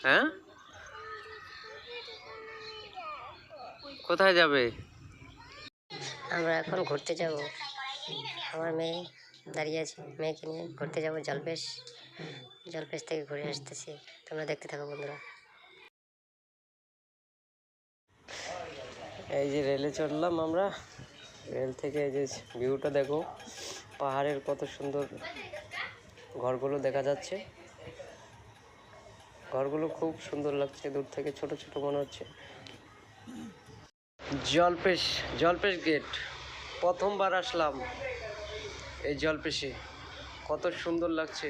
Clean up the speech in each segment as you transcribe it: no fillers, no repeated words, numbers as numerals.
হ্যাঁ, কোথায় যাবে? আমরা এখন ঘুরতে যাব। আমার মেয়ে দাঁড়িয়ে আছে, মেয়েকে নিয়ে ঘুরতে যাব জলপেশ। জলপেশ থেকে ঘুরে আসতেছি, তোমরা দেখতে থাকো বন্ধুরা। এই যে রেলে চড়লাম আমরা। রেল থেকে এই যে ভিউটা দেখো, পাহাড়ের কত সুন্দর ঘরগুলো দেখা যাচ্ছে। ঘরগুলো খুব সুন্দর লাগছে, দূর থেকে ছোট ছোট মনে হচ্ছে। জলপেশ গেট প্রথমবার আসলাম এই জলপেশে। কত সুন্দর লাগছে,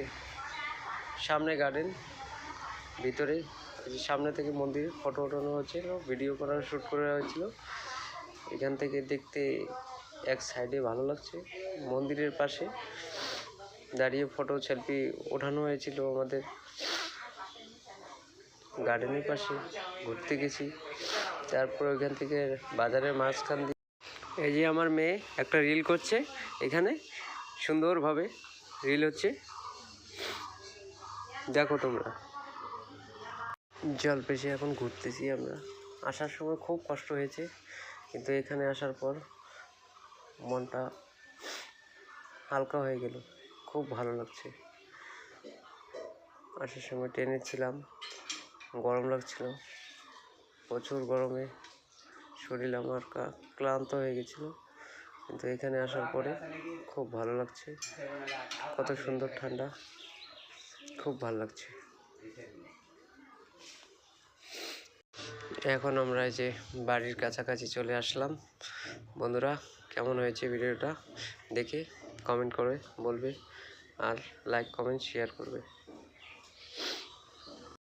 সামনে গার্ডেন, ভিতরে সামনে থেকে মন্দির ফটো ওঠানো হচ্ছিল, ভিডিও করার শ্যুট করা হয়েছিল। এখান থেকে দেখতে এক সাইডে ভালো লাগছে, মন্দিরের পাশে দাঁড়িয়ে ফটো সেলফি ওঠানো হয়েছিল আমাদের। গার্ডেনের পাশে ঘুরতে গেছি, তারপর ওইখান থেকে বাজারের মাঝখান দিয়ে এই যে আমার মেয়ে একটা রিল করছে, এখানে সুন্দরভাবে রিল হচ্ছে, দেখো তোমরা। জলপেশে এখন ঘুরতেছি আমরা। আসার সময় খুব কষ্ট হয়েছে, কিন্তু এখানে আসার পর মনটা হালকা হয়ে গেল, খুব ভালো লাগছে। আসার সময় ট্রেনে ছিলাম, গরম লাগছিল, প্রচুর গরমে শরীর আমার ক্লান্ত হয়ে গেছিল, কিন্তু এখানে আসার পরে খুব ভালো লাগছে। কত সুন্দর ঠান্ডা, খুব ভালো লাগছে। এখন আমরা এই যে বাড়ির কাছাকাছি চলে আসলাম। বন্ধুরা, কেমন হয়েছে ভিডিওটা দেখে কমেন্ট করে বলবে, আর লাইক কমেন্ট শেয়ার করবে।